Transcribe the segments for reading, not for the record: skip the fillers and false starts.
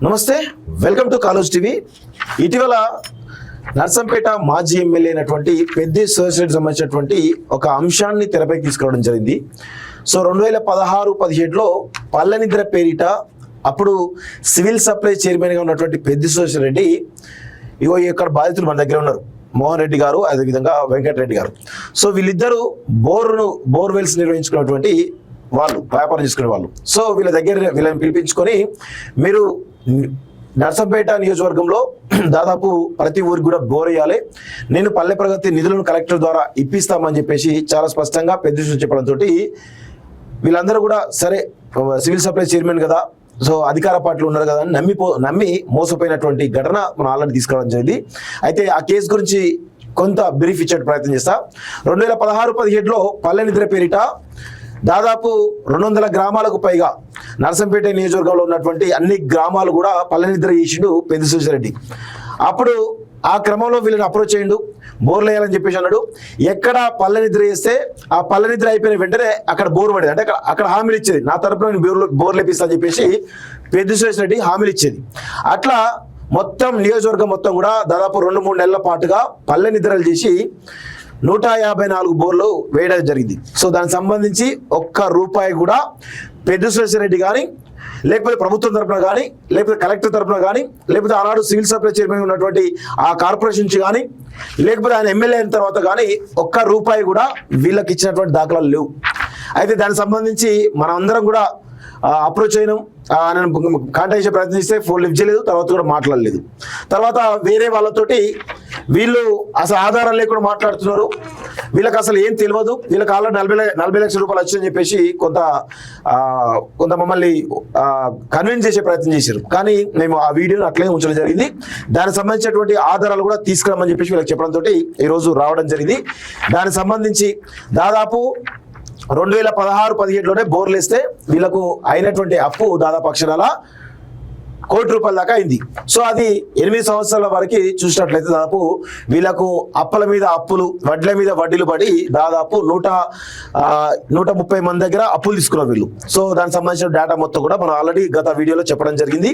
నమస్తే, welcome to కాలోజ్ TV. ఇటీవల నర్సంపేట మాజీ ఎమ్మెల్యే అయినటువంటి పెద్ది సురేష్ సంబంధించినటువంటి ఒక అంశాన్ని తెరపైకి తీసుకురావడం జరిగింది. సో 2016-17లో పల్లెనిద్ర పేరిట అప్పుడు సివిల్ సప్లై చైర్మన్గా ఉన్నటువంటి పెద్ది సురేష్ రెడ్డి ఇక్కడ బాధితులు మన దగ్గర ఉన్నారు, మోహన్ రెడ్డి గారు, అదేవిధంగా వెంకటరెడ్డి గారు. సో వీళ్ళిద్దరూ బోర్వెల్స్ నిర్వహించుకున్నటువంటి వాళ్ళు, వ్యాపారం చేసుకునే వాళ్ళు. సో వీళ్ళని పిలిపించుకొని మీరు నర్సంపేట నియోజకవర్గంలో దాదాపు ప్రతి ఊరికి కూడా బోర్ వేయాలి, నేను పల్లె ప్రగతి నిధులను కలెక్టర్ ద్వారా ఇప్పిస్తామని చెప్పేసి చాలా స్పష్టంగా పెద్ద చెప్పడంతో వీళ్ళందరూ కూడా సరే సివిల్ సప్లై చైర్మన్ కదా, సో అధికార పార్టీలు ఉన్నారు కదా అని నమ్మి మోసపోయినటువంటి ఘటన మనం ఆల్రెడీ తీసుకురావడం జరిగింది. అయితే ఆ కేసు గురించి కొంత బ్రీఫ్ ఇచ్చే ప్రయత్నం చేస్తా. 2016-17లో పల్లెనిద్ర పేరిట దాదాపు 200 గ్రామాలకు పైగా నర్సంపేట నియోజకవర్గంలో ఉన్నటువంటి అన్ని గ్రామాలు కూడా పల్లెనిద్ర చేసిండు పెద్ది సురేష్ రెడ్డి. అప్పుడు ఆ క్రమంలో వీళ్ళని అప్రోచ్ చేయండు, బోర్లు వేయాలని చెప్పేసి అన్నాడు. ఎక్కడ పల్లెనిద్ర చేస్తే ఆ పల్లెనిద్ర అయిపోయిన వెంటనే అక్కడ బోర్ పడేది, అంటే అక్కడ హామీలు ఇచ్చేది, నా తరపున నేను బోర్లు వేపిస్తా అని చెప్పేసి పెద్ది సురేష్ రెడ్డి హామీలు ఇచ్చేది. అట్లా మొత్తం నియోజకవర్గం మొత్తం కూడా దాదాపు 2-3 నెలల పాటుగా పల్లెనిద్రలు చేసి 154 బోర్లు వేయడం జరిగింది. సో దానికి సంబంధించి ఒక్క రూపాయి కూడా పెద్ది సురేష్ రెడ్డి కానీ, లేకపోతే ప్రభుత్వం తరఫున కానీ, లేకపోతే కలెక్టర్ తరఫున కానీ, లేకపోతే ఆనాడు సివిల్ సప్లై చైర్మన్ ఉన్నటువంటి ఆ కార్పొరేషన్ నుంచి కానీ, లేకపోతే ఆయన ఎమ్మెల్యే అయిన తర్వాత కానీ ఒక్క రూపాయి కూడా వీళ్ళకి ఇచ్చినటువంటి దాఖలాలు లేవు. అయితే దానికి సంబంధించి మనం అందరం కూడా అప్రోచ్ అయినాం, నేను కాంటాక్ట్ చేసే ప్రయత్నం చేస్తే ఫోన్ లిఫ్ట్ చేయలేదు, తర్వాత కూడా మాట్లాడలేదు. తర్వాత వేరే వాళ్ళతోటి వీళ్ళు అసలు ఆధారం లేకుండా మాట్లాడుతున్నారు, వీళ్ళకి అసలు ఏం తెలియదు, వీళ్ళకి ఆల్రెడీ 40 లక్షల రూపాయలు వచ్చని చెప్పేసి కొంత మమ్మల్ని కన్విన్స్ చేసే ప్రయత్నం చేశారు. కానీ మేము ఆ వీడియోని అట్లే ఉంచడం జరిగింది. దానికి సంబంధించినటువంటి ఆధారాలు కూడా తీసుకురామని చెప్పేసి వీళ్ళకి చెప్పడంతో ఈరోజు రావడం జరిగింది. దానికి సంబంధించి దాదాపు 2016-17లోనే బోర్లు వేస్తే వీళ్ళకు అయినటువంటి అప్పు దాదాపు అక్షరాల ₹1 కోటి దాకా అయింది. సో అది 8 సంవత్సరాల వరకు చూసినట్లయితే దాదాపు వీళ్ళకు అప్పుల మీద అప్పులు, వడ్ల మీద వడ్డీలు పడి దాదాపు 130 మంది దగ్గర అప్పులు తీసుకున్నారు వీళ్ళు. సో దానికి సంబంధించిన డేటా మొత్తం కూడా మనం ఆల్రెడీ గత వీడియోలో చెప్పడం జరిగింది.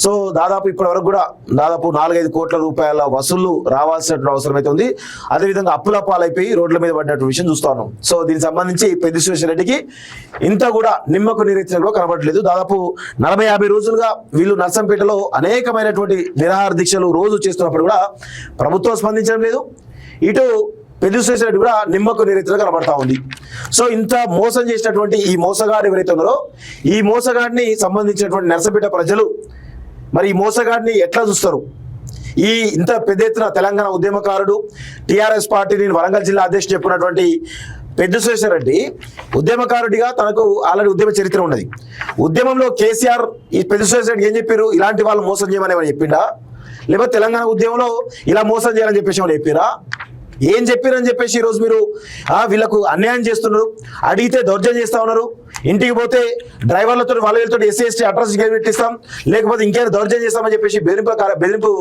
సో దాదాపు ఇప్పటి వరకు కూడా దాదాపు 4-5 కోట్ల రూపాయల వసూళ్లు రావాల్సినటువంటి అవసరం అయితే ఉంది. అదేవిధంగా అప్పుల పాలైపోయి రోడ్ల మీద పడినటువంటి విషయం చూస్తా ఉన్నాం. సో దీనికి సంబంధించి పెద్ది సురేష్ రెడ్డికి ఇంత కూడా నిమ్మకు నీరెత్తిన కూడా కనబడట్లేదు. దాదాపు 40-50 రోజులుగా వీళ్ళు నర్సంపేటలో అనేకమైనటువంటి నిరాహార దీక్షలు రోజు చేస్తున్నప్పుడు కూడా ప్రభుత్వం స్పందించడం లేదు, ఇటు పెద్ది సురేష్ రెడ్డి కూడా నిమ్మకు నీరెత్తిన కనబడతా ఉంది. సో ఇంత మోసం చేసినటువంటి ఈ మోసగాడు ఎవరైతే ఉన్నారో, ఈ మోసగాడిని సంబంధించినటువంటి నర్సంపేట ప్రజలు మరి ఈ మోసగాడిని ఎట్లా చూస్తారు? ఈ ఇంత పెద్ద ఎత్తున తెలంగాణ ఉద్యమకారుడు, టీఆర్ఎస్ పార్టీ, నేను వరంగల్ జిల్లా అధ్యక్షుడు చెప్పినటువంటి పెద్ది సురేష్ రెడ్డి ఉద్యమకారుడిగా తనకు ఆల్రెడీ ఉద్యమ చరిత్ర ఉన్నది. ఉద్యమంలో కేసీఆర్ ఈ పెద్ది సురేష్ రెడ్డి ఏం చెప్పారు? ఇలాంటి వాళ్ళు మోసం చేయమని ఏమైనా చెప్పిండా? లేకపోతే తెలంగాణ ఉద్యమంలో ఇలా మోసం చేయాలని చెప్పేసి ఏమైనా చెప్పారా? ఏం చెప్పారని చెప్పేసి ఈరోజు మీరు వీళ్ళకు అన్యాయం చేస్తున్నారు, అడిగితే దౌర్జన్యం చేస్తా ఉన్నారు. ఇంటికి పోతే డ్రైవర్లతో వాళ్ళతో SC/ST అడ్రస్ పెట్టిస్తాం, లేకపోతే ఇంకేమైనా దౌర్జన్యం చేస్తామని చెప్పేసి బెదిరింపు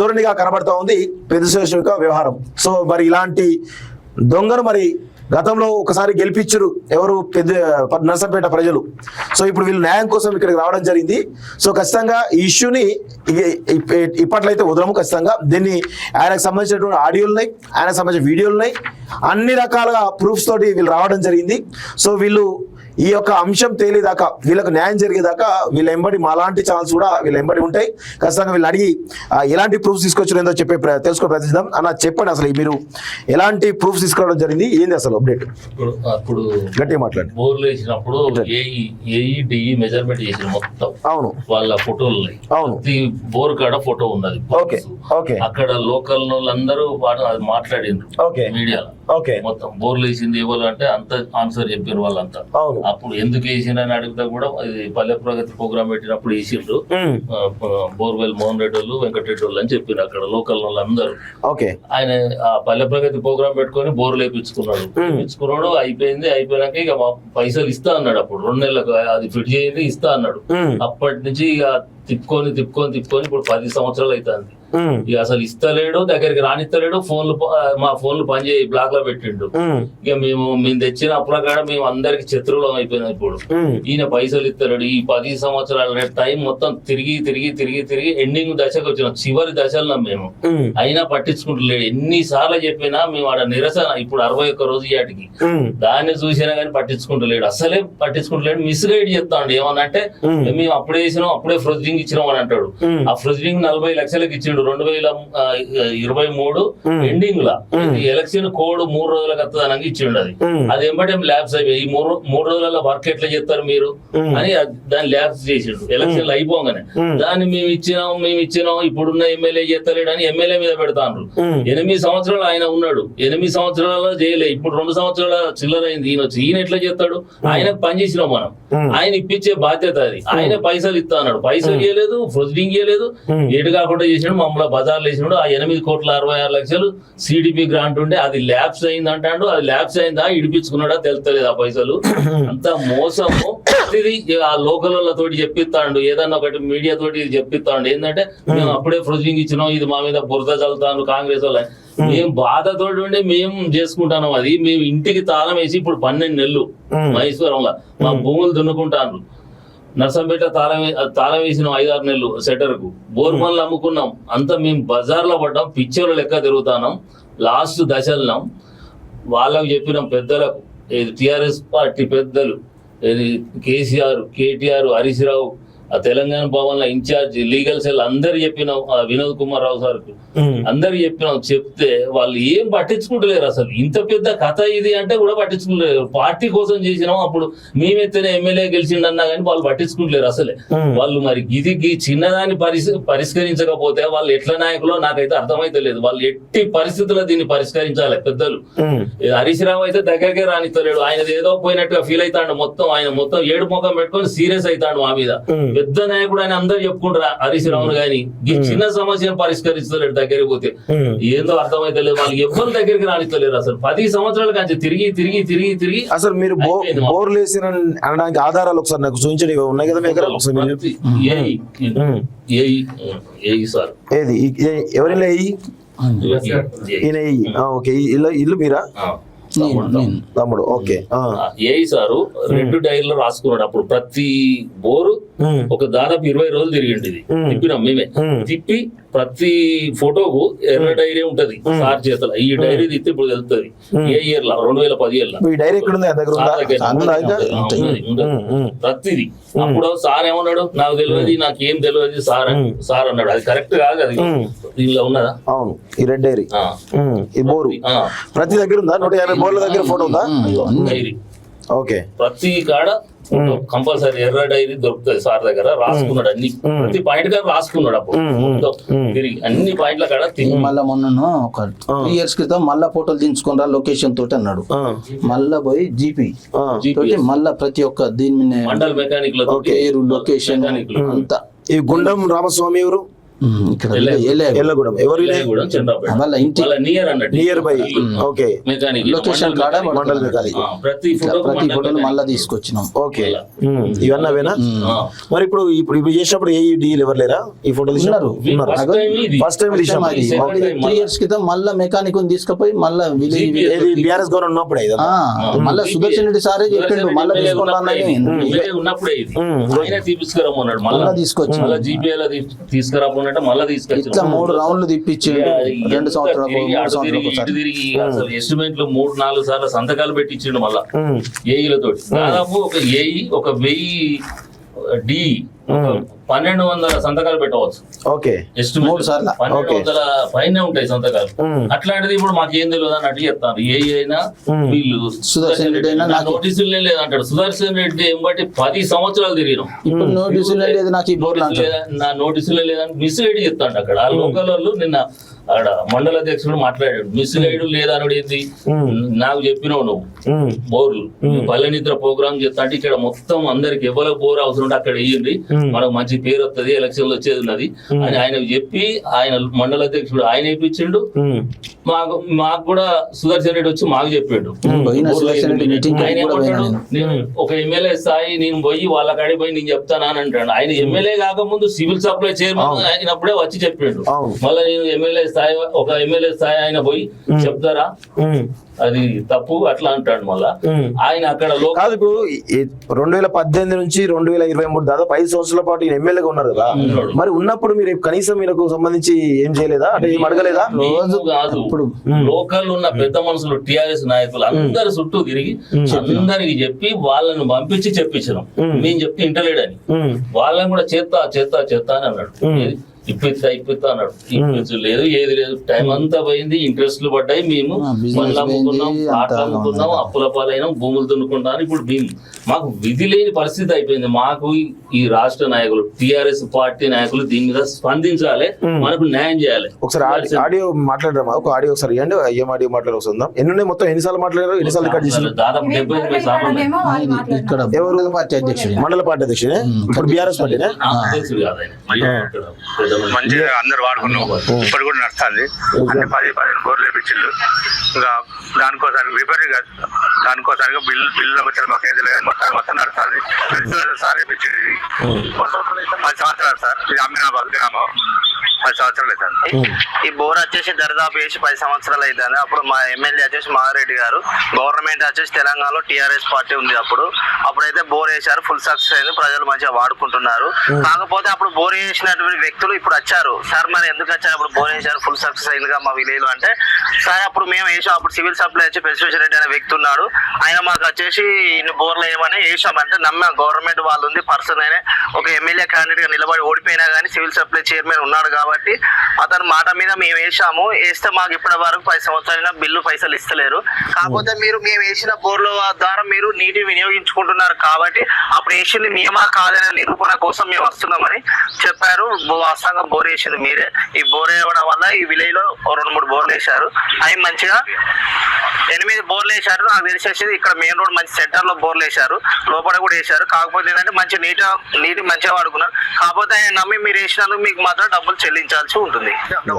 ధోరణిగా కనబడతా ఉంది పెద్ది సురేష్ యొక్క వ్యవహారం. సో మరి ఇలాంటి దొంగను మరి గతంలో ఒకసారి గెలిపించారు ఎవరు? నర్సంపేట ప్రజలు. సో ఇప్పుడు వీళ్ళు న్యాయం కోసం ఇక్కడికి రావడం జరిగింది. సో ఖచ్చితంగా ఈ ఇష్యూని ఇప్పట్లయితే వదలము. ఖచ్చితంగా దీన్ని ఆయనకు సంబంధించినటువంటి ఆడియోలున్నాయి, ఆయనకు సంబంధించిన వీడియోలున్నాయి, అన్ని రకాలుగా ప్రూఫ్స్ తోటి వీళ్ళు రావడం జరిగింది. సో వీళ్ళు ఈ యొక్క అంశం తేలేదాకా, వీళ్ళకు న్యాయం జరిగేదాకా వీళ్ళ ఎంబడి మాలాంటి ఛానల్స్ కూడా వీళ్ళ ఎంబడి ఉంటాయి. ఖచ్చితంగా వీళ్ళు అడిగి ఎలాంటి ప్రూఫ్స్ తీసుకొచ్చారో తెలుసుకో ప్రయత్నిద్దాం. అన్న చెప్పండి, అసలు మీరు ఎలాంటి ప్రూఫ్స్ తీసుకురావడం జరిగింది, ఏంది అసలు అప్డేట్? అప్పుడు గట్టిగా మాట్లాడి బోర్లు వేసినప్పుడు ఏఈ మెజర్మెంట్ చేసిన మొత్తం, అవును, వాళ్ళ ఫోటోలు ఉన్నాయి, అవును, బోర్ కాడ ఫోటో ఉన్నది. ఓకే ఓకే, అక్కడ లోకల్ వాళ్ళందరూ అది మాట్లాడిండ్రు మీడియాలో. ఓకే, మొత్తం బోర్లు వేసింది ఎవరు అంటే అంత ఆన్సర్ చెప్పారు వాళ్ళంతా. అవును, అప్పుడు ఎందుకు వేసిందని అడిగితే కూడా ఇది పల్లె ప్రగతి ప్రోగ్రామ్ పెట్టినప్పుడు వేసిండ్రు, బోర్వెల్ మోహన్ రెడ్డి వాళ్ళు, వెంకటరెడ్డి వాళ్ళు అని చెప్పారు అక్కడ లోకల్ వాళ్ళందరూ. ఓకే, ఆయన ఆ పల్లె ప్రగతి ప్రోగ్రామ్ పెట్టుకొని బోర్లు వేయించుకున్నాడు. అయిపోయినాక ఇక పైసలు ఇస్తా అన్నాడు. అప్పుడు 2 నెలలకు అది ఫిట్ చేయండి ఇస్తా అన్నాడు. అప్పటి నుంచి ఇక తిప్పుకొని ఇప్పుడు 10 సంవత్సరాలు అవుతుంది. ఇక అసలు ఇస్తలేడు, దగ్గరికి రానిస్తలేడు. మా ఫోన్లు పనిచేయి బ్లాక్ లో పెట్టిండు. ఇక మేము తెచ్చిన అప్పుల కాడ మేము అందరికి శత్రువులం అయిపోయినాం. ఇప్పుడు ఈయన పైసలు ఇస్తలేడు. ఈ 10 సంవత్సరాల టైం మొత్తం తిరిగి ఎండింగ్ దశకు వచ్చినాం, చివరి దశలో మేము. అయినా పట్టించుకుంటలేడు. ఎన్నిసార్లు చెప్పినా మేము ఆడ నిరసన. ఇప్పుడు 61 రోజు యాటికి దాన్ని చూసినా కానీ పట్టించుకుంటలేడు, అసలే పట్టించుకుంటలేడు. మిస్గైడ్ చెప్తాండు. ఏమనంటే మేము అప్పుడే వేసినాం, అప్పుడే ఫ్రొజ్జింగ్ ఇచ్చినాం అని అంటాడు. ఆ ఫ్రొజ్జింగ్ 40 లక్షలకు ఇచ్చిండు 2023 ఎండింగ్ లా. ఎలక్షన్ కోడ్ 3 రోజులకు వస్తుందని ఇచ్చిండు. అది ఎంబటే ల్యాబ్స్ అయిపోయి ఈ 3 రోజులలో వర్క్ ఎట్లా చేస్తారు మీరు అని దాన్ని ల్యాబ్స్ చేసిండు. ఎలక్షన్లు అయిపోగానే దాన్ని మేము ఇచ్చినాం ఇప్పుడున్న ఎమ్మెల్యే చేస్తలేడు అని ఎమ్మెల్యే మీద పెడతాండ్రు. 8 సంవత్సరాలు ఆయన ఉన్నాడు, 8 సంవత్సరాలు చేయలే. ఇప్పుడు 2 సంవత్సరాల చిల్లర అయింది. ఈయన ఎట్లా చేస్తాడు? ఆయనకు పని చేసినాం మనం, ఆయన ఇప్పించే బాధ్యత అది. ఆయన పైసలు ఇస్తా అన్నాడు, పైసలు ఇవ్వలేదు, ప్రొసీడింగ్ ఇవ్వలేదు, ఏటు కాకుండా చేసినాడు. మమ్మల్ని బజార్లు వేసినాడు. ఆ 8,66,00,000 సిడిపి గ్రాంట్ ఉండే అది ల్యాబ్స్ అయింది అంటాడు. అది ల్యాబ్స్ అయిందా ఇడిపించుకున్నాడా తెలుస్తలేదు. ఆ పైసలు అంత మోసము. ఇది ఆ లోకలతోటి చెప్పిస్తాడు, ఏదన్నా ఒకటి మీడియా తోటి చెప్పిస్తాడు. ఏంటంటే మేము అప్పుడే ప్రొసీడింగ్ ఇచ్చినాం, ఇది మా మీద బురద చల్లుతాను కాంగ్రెస్ వాళ్ళ. మేము బాధతోటి ఉండి మేము చేసుకుంటాను. అది మేము ఇంటికి తాళం వేసి ఇప్పుడు 12 నెలలు మహేశ్వరంలో మా భూములు దున్నుకుంటాను. నర్సంపేట తాళం వేసినాం 5-6 నెలలు సెటర్కు. బోర్మన్లు అమ్ముకున్నాం. అంతా మేము బజార్లో పడ్డాం, పిచ్చోళ్ళ లెక్క తిరుగుతాం. లాస్ట్ దశలున్నాం. వాళ్ళకు చెప్పినాం పెద్దలకు, టిఆర్ఎస్ పార్టీ పెద్దలు, కేసీఆర్, కేటీఆర్, హరీష్ రావు, ఆ తెలంగాణ భవన్ లో ఇన్ఛార్జ్ లీగల్ సెల్ అందరు చెప్పినాం. వినోద్ కుమార్ రావు సార్ అందరు చెప్పినాం. చెప్తే వాళ్ళు ఏం పట్టించుకుంటలేరు. అసలు ఇంత పెద్ద కథ ఇది అంటే కూడా పట్టించుకుంటలేరు. పార్టీ కోసం చేసినాం, అప్పుడు మేమెత్తనే ఎమ్మెల్యే గెలిచిండన్నా కానీ వాళ్ళు పట్టించుకుంటలేరు అసలే. వాళ్ళు మరి ఇది చిన్నదాన్ని పరిష్కరించకపోతే వాళ్ళు ఎట్లా నాయకులో నాకైతే అర్థమైతే లేదు. వాళ్ళు ఎట్టి పరిస్థితుల్లో దీన్ని పరిష్కరించాలి పెద్దలు. హరీష్ రావు అయితే దగ్గరకే రానిస్తలేడు. ఆయన ఏదో పోయినట్టుగా ఫీల్ అవుతాడు. ఆయన మొత్తం ఏడు ముఖం పెట్టుకొని సీరియస్ అవుతాడు మా మీద. పెద్ద నాయకుడు అని అందరు చెప్పుకుంటారు హరీష్ రావును గాని, ఈ చిన్న సమస్యను పరిష్కరిస్తలేడు. దగ్గరికి పోతే ఏందో అర్థమైతే లేదు. వాళ్ళు ఎవరి దగ్గరికి రానిస్తలేరు. అసలు 10 సంవత్సరాల కంటే తిరిగి అసలు మీరు బోర్లు వేసిన అనడానికి ఆధారాలు ఒకసారి నాకు చూపించండి. ఉన్నాయి కదా మీ దగ్గర? సార్ ఏది ఎవరైనా ఈయన ఓకే, ఇల్లు మీరా? తమ్ముడు. ఓకే. ఏఈ సారు 2 డైరీలో రాసుకున్నాడు. అప్పుడు ప్రతి బోరు ఒక దాదాపు 20 రోజులు తిరిగింది. తిప్పినాం మేమే. తిప్పి ప్రతి ఫోటోకు ఎర్ర డైరీ ఉంటది సార్ చేతల. ఈ డైరీ తిప్పి ఇప్పుడు తెలుస్తుంది ఏ ఇయర్ లా 2017 ప్రతిది. అప్పుడు సార్ ఏమన్నాడు, నాకు తెలియదు, నాకేం తెలియదు సార్ అన్నాడు. అది కరెక్ట్ కాదు. అది దీనిలో ఉన్నదా? అవును, ఈ రెడ్ డైరీ ఈ బోరు ప్రతి దగ్గర ఉందా? 150 బోర్ల దగ్గర ఫోటో ఉందా? Diary okay. ప్రతి కాడ కంపల్సరీ ఎర్ర డైరీ దొరుకుతుంది సార్ దగ్గర. రాసుకున్నాడు అన్ని, ప్రతి పాయింట్ గా రాసుకున్నాడు. అప్పుడు తిరిగి అన్ని పాయింట్ల కాడ మళ్ళా మొన్న ఒక 3 years క్రితం మళ్ళా ఫోటోలు దించుకున్నా లొకేషన్ తోటి అన్నాడు. మళ్ళా పోయి జీపీ తోటి మళ్ళా ప్రతి ఒక్క దీని మీద మండల్ మెకానిక్ లొకేషన్ అంతా. ఈ గుండం రామస్వామి ఎవరు? ఎల్లగూడెం. ఎవరు? Near by. ఓకే. లొకేషన్ కాడ మండల్ మెకానిక్. ప్రతి ఫోటోలు మళ్ళా తీసుకొచ్చినాం. ఓకే. ఇవన్నవేనా? మరి ఇప్పుడు చేసినప్పుడు ఏ డీల్ ఎవరు లేరా? ఈ ఫోటోలు ఫస్ట్ టైం 3 years క్రితం మళ్ళా మెకానిక్ తీసుకుపోయి మళ్ళా బిఆర్ఎస్ గవర్నమెంట్ ఉన్నప్పుడే మళ్ళా సుదర్శన్ రెడ్డి సారే చెప్పిండు మళ్ళా తీసుకురమ్మన్నాడు. మళ్ళా తీసుకొచ్చి మళ్ళీ జీపీఐలో తీసుకురాకుండా మళ్ళీ తీసుకొచ్చి 3 రౌండ్లు తిప్పించి 2 సంవత్సరాలు తిరిగి అసలు ఎస్టిమేట్లు 3-4 సార్లు సంతకాలు పెట్టించిండు. మళ్ళా ఏఈలతో దాదాపు ఒక ఏఈ 1000 డి 1200 సంతకాలు పెట్టవచ్చు. ఓకే. ఎస్టిమేట్ 1200 పైన ఉంటాయి సంతకాలు. అట్లాంటిది ఇప్పుడు మాకేం తెలియదు అని అట్లా చెప్తాను. ఏ అయినా వీళ్ళు సుదర్శన్ రెడ్డి అయినా నోటీసులు లేదంటాడు. సుదర్శన్ రెడ్డి ఏమంటే 10 సంవత్సరాలు తిరిగినాం. నోటీసులు లేదు, నాకు ఈ బోర్డు నా నోటీసులు లేదని మిస్లీడ్ చెప్తాడు. అక్కడ ఆ లోకల్ వాళ్ళు నిన్న ఆడ మండల అధ్యక్షుడు మాట్లాడాడు, మిస్గైడ్ లేదనుడు ఏంది, నాకు చెప్పినావు నువ్వు బోర్లు పల్లె నిద్ర ప్రోగ్రామ్ చేస్తా అంటే ఇక్కడ మొత్తం అందరికి ఎవరికి బోర్ అవసరం ఉంటే అక్కడ వేయండి, మనకు మంచి పేరు వస్తుంది, ఎలక్షన్లు వచ్చేది ఉన్నది అని ఆయన చెప్పి ఆయన మండల అధ్యక్షుడు ఆయన వేయించిండు. మాకు కూడా సుదర్శన్ రెడ్డి వచ్చి మాకు చెప్పిండు. ఆయన ఏమంటాడు, నేను ఒక ఎమ్మెల్యే స్థాయి నేను పోయి వాళ్ళ కాడికి పోయి నేను చెప్తానా అని అంటాడు. ఆయన ఎమ్మెల్యే కాకముందు సివిల్ సప్లై చైర్మన్ అయినప్పుడే వచ్చి చెప్పిండు. మళ్ళీ నేను ఎమ్మెల్యే స్థాయి ఒక ఎమ్మెల్యే స్థాయి ఆయన పోయి చెప్తారా, అది తప్పు అట్లా అంటాడు. మళ్ళా ఆయన అక్కడ కాదు, ఇప్పుడు 2018 నుంచి 2023 దాదాపు 5 సంవత్సరాల పాటు ఈయన ఎమ్మెల్యేగా ఉన్నారు కదా, మరి ఉన్నప్పుడు మీరు కనీసం మీకు సంబంధించి ఏం చేయలేదా, అంటే ఏం అడగలేదా? రోజు కాదు, లోకల్ ఉన్న పెద్ద మనుషులు టిఆర్ఎస్ నాయకులు అందరు చుట్టూ తిరిగి అందరికి చెప్పి వాళ్ళని పంపించి చెప్పించడం, నేను చెప్తే ఇంటలేడని వాళ్ళని కూడా చేస్తా అని అన్నాడు. ఇప్పిస్తా అన్నాడు. లేదు ఏది లేదు, టైం అంతా పోయింది, ఇంట్రెస్ట్లు పడ్డాయి, మేము పనులు అమ్ముకున్నాం, ఆటలు అమ్ముకున్నాం, అప్పుల పాలైనాం, భూములు దున్నుకుంటాం. ఇప్పుడు మేము మాకు విధి లేని పరిస్థితి అయిపోయింది. మాకు ఈ రాష్ట్ర నాయకులు టిఆర్ఎస్ పార్టీ నాయకులు దీని మీద స్పందించాలి, మనకు న్యాయం చేయాలి. ఒకసారి ఆడియో మాట్లాడరా, ఒక ఆడియో ఒకసారి ఇవ్వండి. ఏం ఆడియో మాట్లాడుకుందాం, ఎన్ని మొత్తం ఎన్నిసార్లు మాట్లాడారు, ఎన్నిసార్లు రికార్డ్ చేశారు? దాదాపు 75 సార్లు. ఇక్కడ ఎవరు పార్టీ అధ్యక్షుడు, మండల పార్టీ అధ్యక్షుడే, ఇప్పుడు బీఆర్ఎస్ పార్టీనే అధ్యక్షుడు కాదు ఆయన. మంచిగా అందరు వాడుకున్నాం, ఇప్పుడు కూడా నడుస్తుంది. అంటే 10 బోర్లు వేపించిండు. ఇంకా దానికోసారి విపరీతంగా దానికోసారిగా బిల్లు వచ్చారు, మాకు ఏది లేదు, మొత్తం నడుస్తుంది. సార్ వేపించింది 10 సంవత్సరాలు సార్, ఇది అమ్మినాబాద్ గ్రామం 10 సంవత్సరాలు అవుతుంది. ఈ బోర్ వచ్చేసి దరిదాపు వేసి 10 సంవత్సరాలు అవుతుంది. అప్పుడు మా ఎమ్మెల్యే వచ్చేసి మారెడ్డి గారు, గవర్నమెంట్ వచ్చేసి తెలంగాణలో టిఆర్ఎస్ పార్టీ ఉంది. అప్పుడైతే బోర్ వేశారు, ఫుల్ సక్సెస్ అయింది, ప్రజలు మంచిగా వాడుకుంటున్నారు. కాకపోతే అప్పుడు బోర్ వేసినటువంటి వ్యక్తులు ఇప్పుడు వచ్చారు, సార్ మరి ఎందుకు వచ్చారు, అప్పుడు బోర్ వేశారు, ఫుల్ సక్సెస్ అయిందిగా మా విలేజ్ లో అంటే, సార్ అప్పుడు మేము వేసాం, అప్పుడు సివిల్ సప్లై వచ్చి పెసిఫిషన్ రెడ్డి అనే వ్యక్తి ఉన్నాడు, ఆయన మాకు వచ్చేసి ఇన్ని బోర్లు వేయమని వేసామంటే నమ్మాం. గవర్నమెంట్ వాళ్ళు ఉంది, పర్సన్ అయినా ఒక ఎమ్మెల్యే క్యాండిడేట్ గా నిలబడి ఓడిపోయినా కానీ సివిల్ సప్లై చైర్మన్ ఉన్నాడు కాబట్టి అతని మాట మీద మేము వేసాము. వేస్తే మాకు ఇప్పటి వరకు 10 సంవత్సరాలైనా బిల్లు పైసలు ఇస్తలేరు. కాకపోతే మీరు మేము వేసిన బోర్ల ద్వారా మీరు నీటి వినియోగించుకుంటున్నారు కాబట్టి అప్పుడు వేసింది మేమా కాదనే నిరూపణ కోసం మేము వస్తున్నామని చెప్పారు. వాస్తవంగా బోర్ వేసింది మీరే. ఈ బోర్ వేయడం వల్ల ఈ విలేజ్ లో 2-3 బోర్లు వేశారు, అవి మంచిగా 8 బోర్లు వేశారు. నాకు తెలిసేది ఇక్కడ మెయిన్ రోడ్ మంచి సెంటర్ లో బోర్లు వేశారు, లోపల కూడా వేశారు. కాకపోతే ఏంటంటే మంచి నీటి మంచిగా వాడుకున్నారు. కాకపోతే ఆయన నమ్మి మీరు వేసినందుకు మీకు మాత్రం డబ్బులు చెల్లించాల్సి ఉంటుంది.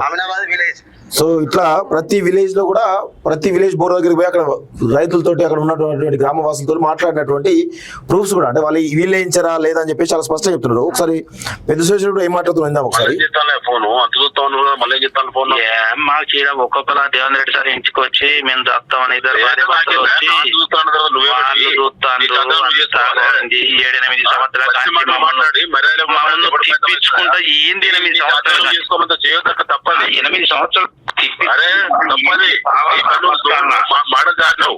అమినాబాద్ విలేజ్. సో ఇట్లా ప్రతి విలేజ్ లో కూడా ప్రతి విలేజ్ బోర్ దగ్గరికి పోయి అక్కడ రైతులతోటి అక్కడ ఉన్నటువంటి గ్రామవాసులతో మాట్లాడినటువంటి ప్రూఫ్స్ కూడా, అంటే వాళ్ళు వీళ్ళు వేయించారా లేదా అని చెప్పి చాలా స్పష్టంగా చెప్తున్నారు. ఒకసారి పెద్ద శేషుడు ఏం మాట్లాడుతున్నా ఒకసారి ఫోను అద్భుతం, మళ్ళీ చెప్తాను ఫోన్. మాకు చీర ఒక్కొక్కలా దేవేంద్ర రెడ్డి సార్ ఇంటికి వచ్చి మేము చేస్తామని 7-8 సంవత్సరాలు ఏంది 8 సంవత్సరాలు చేసుకోమంత చేయక తప్పదు. 8 సంవత్సరాలు అరే తప్పది మాటదారు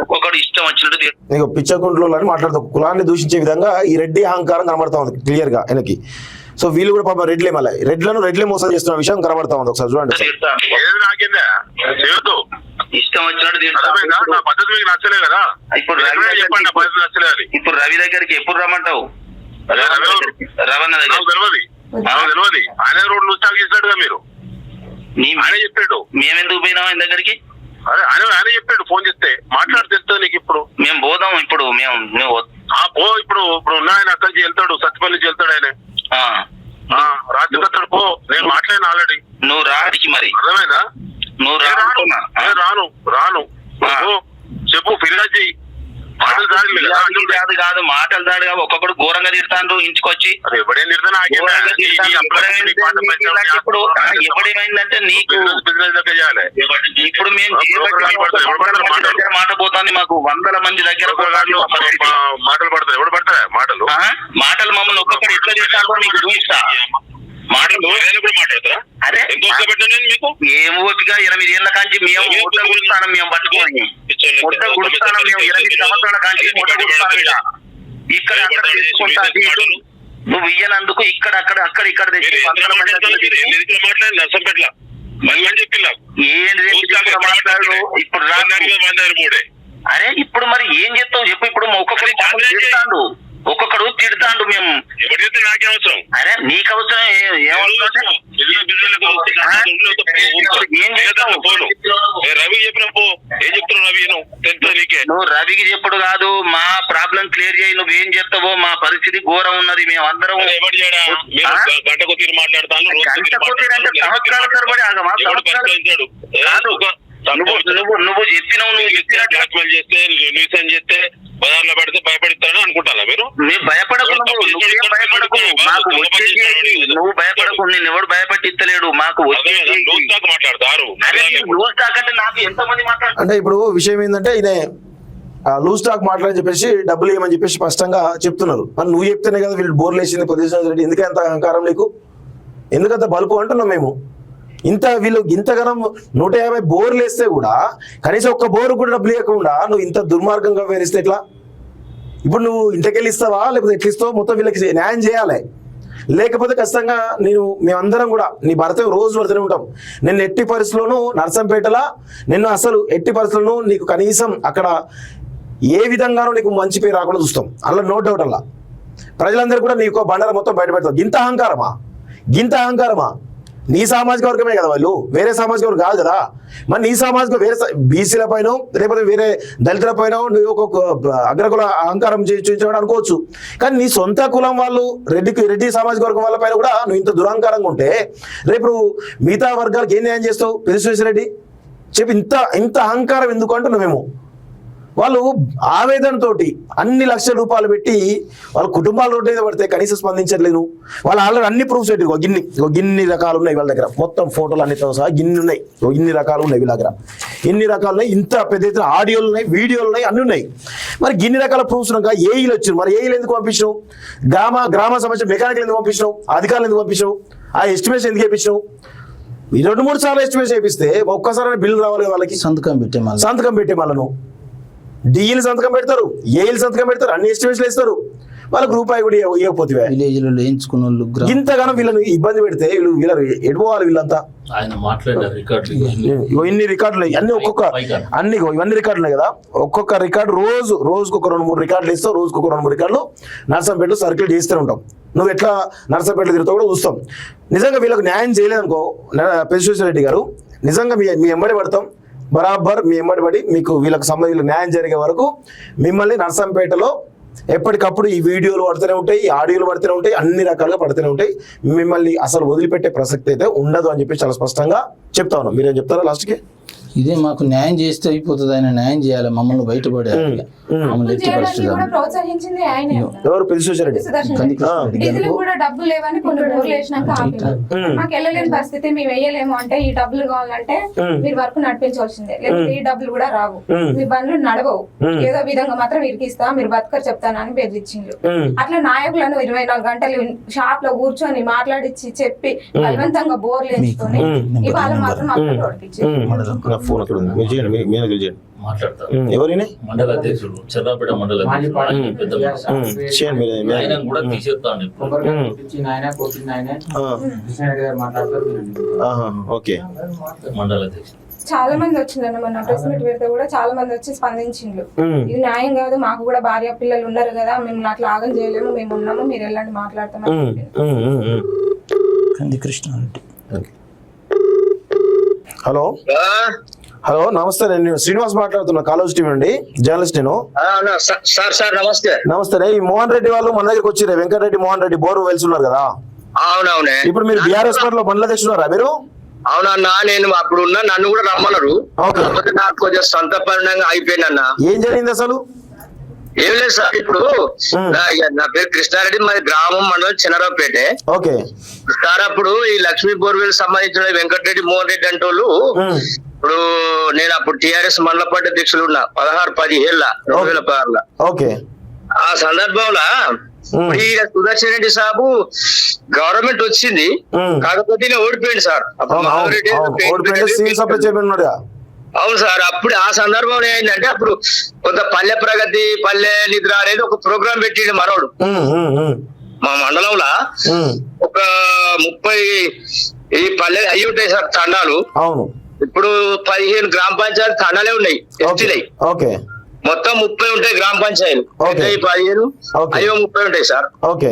ఒక్కొక్కడు ఇష్టం వచ్చినట్టు పిచ్చకుంట్లో అని మాట్లాడుతూ కులాన్ని దూషించే విధంగా ఈ రెడ్డి అహంకారం కనబడతా ఉంది క్లియర్ గా ఆయనకి. సో వీళ్ళు కూడా పాపం రెడ్లే మళ్ళీ రెడ్లే మోసం చేస్తున్న విషయం కనబడతా ఉంది. ఒకసారి చూడండి. ఇష్టం వచ్చినట్టు పద్ధతి మీకు నచ్చలే కదా, ఇప్పుడు రవి దగ్గరికి ఎప్పుడు రమ్మంటావు? రవణ దగ్గర తెలియదు, ఆయన రోడ్లు ఇస్తాడుగా మీరు, ఆయన చెప్పాడు. మేమెందుకు పోయినాం ఆయన దగ్గరికి? అరే ఆయన చెప్పాడు, ఫోన్ చేస్తే మాట్లాడితే నీకు ఇప్పుడు మేము పోదాం. ఇప్పుడు పో, ఇప్పుడు ఉన్న ఆయన అక్కడి నుంచి వెళ్తాడు, సత్తిపల్లి నుంచి వెళ్తాడు ఆయన, రాత్రి కత్తాడు. పో, నేను మాట్లాడిన ఆల్రెడీ. నువ్వు రాడికి మరి అర్థమైందా? నువ్వు రాను చెప్పు, ఫిర్యాదు చెయ్యి. కాదు మాటలు దాడుగా ఒక్కొక్కడు ఘోరంగా తిడతాండ్రు ఇంచుకొచ్చి. ఎవడేమైందంటే నీకు ఇప్పుడు మేము మాట పోతాంది, మాకు 100 మంది దగ్గర మాటలు పడతాయి. ఎవడు పడతాయి మాటలు మమ్మల్ని ఒక్కొక్కడు ఎట్లా తిడతారో నీకు చూపిస్తా. అరే ఏం ఓపిక 8 ఏళ్ల కాంచి మేము ముద్ద గుడిస్తానం, మేము పట్టుకొని ముద్ద గుడిస్తానం, మేము 8 సంవత్సరాల కాంచి ముద్ద గుడిస్తానం. ఇక్కడ అక్కడ తెచ్చుకుంటా, నువ్వు ఇయ్యనందుకు ఇక్కడ ఇక్కడ తెచ్చి మాట్లాడు. ఇప్పుడు అరే ఇప్పుడు మరి ఏం చెప్తావు చెప్పు. ఇప్పుడు ఒక్కొక్కరి ఒక్కొక్కడు తిడతాండు మేము ఎవరు చెప్తే నాకే అవసరం అరే నీకు అవసరం ఏమవుతుందంటే ఏం చేస్తావు రవి చెప్పిన పో ఏం చెప్తున్నావు రవి తెలుస్తుంది నీకే నువ్వు రవికి చెప్పుడు కాదు మా ప్రాబ్లం క్లియర్ చేయి నువ్వేం చెప్తావో మా పరిస్థితి ఘోరం ఉన్నది మేము అందరం ఎవరు చేయడా మీరు గంట కొద్ది మాట్లాడతాను సంవత్సరాల తరబడి ఆగమా నువ్వు చెప్పినావు నువ్వు బ్లాక్మెయిల్ చేస్తే న్యూసెన్స్ చేస్తే బజార్లో పెడితే భయపడిస్తాను అనుకుంటారా మీరు భయపడకు నువ్వేం భయపడకు మాకు వచ్చేది నువ్వు భయపడకు నేను ఎవడు భయపట్టిస్తలేడు మాకు మాట్లాడతారు లూజ్ టాక్ అంటే నాకు ఎంతమంది మాట్లాడుతున్నారు అంటే ఇప్పుడు విషయం ఏంటంటే ఈయన లూజ్ టాక్ మాట్లాడని చెప్పేసి డబ్బులు ఇవ్వమని చెప్పేసి స్పష్టంగా చెప్తున్నారు. మరి నువ్వు చెప్తేనే కదా వీళ్ళు బోర్లు వేసింది పొజిషన్ రెడ్డి, ఎందుకంత అహంకారం నీకు, ఎందుకంత బలుపు అంటున్నాం మేము. ఇంత వీళ్ళు ఇంతగానం 150 బోర్లు వేస్తే కూడా కనీసం ఒక్క బోరు కూడా డబ్బులు ఇవ్వకుండా నువ్వు ఇంత దుర్మార్గంగా వేరిస్తే ఎట్లా? ఇప్పుడు నువ్వు ఇంటికెళ్ళి ఇస్తావా లేకపోతే ఎట్లా ఇస్తావో మొత్తం వీళ్ళకి న్యాయం చేయాలి. లేకపోతే ఖచ్చితంగా మేమందరం కూడా నీ భర్త రోజు పడుతూనే ఉంటాం. నేను ఎట్టి పరిస్థితుల్లోనూ నర్సంపేటలా నిన్ను అసలు ఎట్టి పరిస్థితుల్లోనూ నీకు కనీసం అక్కడ ఏ విధంగానూ నీకు మంచి పేరు రాకుండా చూస్తాం. అలా నో డౌట్. అలా ప్రజలందరూ కూడా నీకు బండారా మొత్తం బయట పెడతాం. గింత అహంకారమా? నీ సామాజిక వర్గమే కదా వాళ్ళు, వేరే సామాజిక వర్గం కాదు కదా. మరి నీ సామాజిక వేరే బీసీల పైన లేకపోతే వేరే దళితుల పైన నువ్వు ఒక అగ్రకుల అహంకారం చూపించడం అనుకోవచ్చు. కానీ నీ సొంత కులం వాళ్ళు రెడ్డి సామాజిక వర్గం వాళ్ళ పైన కూడా నువ్వు ఇంత దురహంకారంగా ఉంటే రేపు మిగతా వర్గాలకు ఏం న్యాయం చేస్తావు? పెరిశ్వేశ్వరరెడ్డి చెప్పి ఇంత అహంకారం ఎందుకు అంటున్నావు మేము. వాళ్ళు ఆవేదనతోటి అన్ని లక్షల రూపాయలు పెట్టి వాళ్ళ కుటుంబాల రోడ్డు మీద పడితే కనీసం స్పందించట్లేదు. వాళ్ళు ఆల్రెడీ అన్ని ప్రూఫ్స్ పెట్టి గిన్ని రకాలు ఉన్నాయి వాళ్ళ దగ్గర, మొత్తం ఫోటోలు అన్నితో సహా ఇన్ని రకాలు ఉన్నాయి వీళ్ళ దగ్గర, ఇన్ని రకాలు ఉన్నాయి, ఇంత పెద్ద ఎత్తున ఆడియోలు ఉన్నాయి, వీడియోలు ఉన్నాయి, అన్ని ఉన్నాయి. మరి గిన్ని రకాల ప్రూఫ్స్ ఉన్నాక ఏఈలు వచ్చారు. మరి ఏఈలు ఎందుకు పంపించినావు? గ్రామ సమస్య మెకానికల్ ఎందుకు పంపించినావు? అధికారులు ఎందుకు పంపించినావు? ఆ ఎస్టిమేషన్ ఎందుకు వేయించినావు? 2-3 సార్లు ఎస్టిమేషన్ వేపిస్తే ఒక్కసారి బిల్లు రావాలి వాళ్ళకి. సంతకం పెట్టే వాళ్ళను డిఈలు సంతకం పెడతారు, ఏఈలు సంతకం పెడతారు, అన్ని ఎస్టిమేషన్లు వేస్తారు. వాళ్ళకి రూపాయి కూడా ఇవ్వకపోతే ఇంతగానో వీళ్ళని ఇబ్బంది పెడితే వీళ్ళు ఎడిపోవాలి. వీళ్ళంతా ఆయన మాట్లాడిన రికార్డులు ఇన్ని రికార్డులు అన్ని ఇవన్నీ రికార్డులు ఉన్నాయి కదా. ఒక్కొక్క రికార్డు రోజుకు ఒక 2-3 రికార్డులు ఇస్తావు. రోజుకు ఒక 2-3 రికార్డులు నర్సంపేటలో సర్క్యులేట్ చేస్తూనే ఉంటాం. నువ్వు ఎట్లా నర్సంపేటలో తిరుగుతావు కూడా చూస్తాం. నిజంగా వీళ్ళకి న్యాయం చేయలేదనుకో పెరిశ్వేశ్వరరెడ్డి గారు, నిజంగా మీ ఎంబడి పడతాం. బరాబర్ మీ ఎంబడి పడి మీకు వీళ్ళకి సంబంధించిన న్యాయం జరిగే వరకు మిమ్మల్ని నర్సంపేటలో ఎప్పటికప్పుడు ఈ వీడియోలు పడుతూనే ఉంటాయి, ఈ ఆడియోలు పడుతూనే ఉంటాయి, అన్ని రకాలుగా పడుతూనే ఉంటాయి. మిమ్మల్ని అసలు వదిలిపెట్టే ప్రసక్తి అయితే ఉండదు అని చెప్పి చాలా స్పష్టంగా చెప్తా ఉన్నాం. మీరేం చెప్తారా లాస్ట్కి? ఇదే మాకు న్యాయం చేస్తే అయిపోతుంది. ఆయన న్యాయం చేయాలి, మమ్మల్ని బయటపడేయాలి. ప్రోత్సహించింది ఆయనే. ఎవరు? పెరిశ్వేశ్వరరెడ్డి. డీజిల్ కూడా డబ్బులు లేవని కొన్ని రోజులు వేసినాక మాకు వెళ్ళలేని పరిస్థితి, మేము వేయలేము అంటే ఈ డబ్బులు కావాలంటే మీరు వర్క్ నడిపించాల్సిందే, లేకపోతే ఈ డబ్బులు కూడా రావు, మీ బండ్లు నడవవు, ఏదో విధంగా మాత్రం ఇరికిస్తా, మీరు బతకరు చెప్తానని బెదిరించిండ్రు. అట్లా నాయకులను 24 గంటలు షాప్ లో కూర్చొని మాట్లాడించి చెప్పి బలవంతంగా బోర్లు వేసుకొని ఇవాళ మాత్రం మాకు ఓడిపించారు. ఫోన్ అక్కడ ఉంది, మీరు చేయండి. మాట్లాడతారు. ఎవరిని? మండల అధ్యక్షుడు, చర్రాపేట మండల పెద్ద ఆయన కూడా తీసేస్తాను. ఓకే. మండల అధ్యక్షుడు చాలా మంది వచ్చిందన్న మొన్న ప్రెస్ మీట్ పెడితే కూడా చాలా మంది వచ్చి స్పందించిండ్రు. ఇది న్యాయం కాదు, మాకు కూడా భార్య పిల్లలు ఉన్నారు కదా, మేము అట్లా ఆగం చేయలేము, మేము ఉన్నాము, మీరు వెళ్ళండి మాట్లాడతాం. హలో నమస్తే, నేను శ్రీనివాస్ మాట్లాడుతున్నా, కాలేజ్ టీవీ నుండి జర్నలిస్ట్. నేను నమస్తే. ఈ మోహన్ రెడ్డి వాళ్ళు మన దగ్గరకు వచ్చి వెంకటరెడ్డి మోహన్ రెడ్డి బోర్ వెల్స్ ఉన్నారు కదా. అవునవునే. ఇప్పుడు మీరు బీఆర్ఎస్ లో మండల అధ్యక్షున్నారా మీరు? అవునన్నా, నేను అప్పుడు ఉన్నా, నన్ను కూడా రమ్మన్నారు. నాకు కొంచెం సంతపరంగా అయిపోయినన్నా. ఏం జరిగింది అసలు? ఏం లేదు సార్, ఇప్పుడు నా పేరు కృష్ణారెడ్డి, మాది గ్రామం మండలం చిన్నరావుపేటే. ఓకే సార్, అప్పుడు ఈ లక్ష్మీ బోర్వెల్ సంబంధించిన వెంకటరెడ్డి మోహన్ రెడ్డి అంటే వాళ్ళు, ఇప్పుడు నేను అప్పుడు టిఆర్ఎస్ మండల పార్టీ అధ్యక్షులు ఉన్నా 16-17 2016. ఓకే. ఆ సందర్భంలో ఈ సుదర్శన్ రెడ్డి సాబు గవర్నమెంట్ వచ్చింది, కాకపోతే ఓడిపోయింది సార్. అవును సార్. అప్పుడు ఆ సందర్భంలో ఏంటంటే, అప్పుడు కొంత పల్లె ప్రగతి, పల్లె నిద్ర అనేది ఒక ప్రోగ్రామ్ పెట్టిండు మనోడు. మా మండలంలో ఒక 30 ఈ పల్లె అయ్యి ఉంటాయి సార్ తండాలు. అవును. ఇప్పుడు 15 గ్రామ పంచాయతీ తండాలే ఉన్నాయి, ఎస్టీలై. ఓకే. మొత్తం 30 ఉంటాయి గ్రామ పంచాయతీలు. Okay. 15 Okay. అయ్యో 30 ఉంటాయి సార్. ఓకే.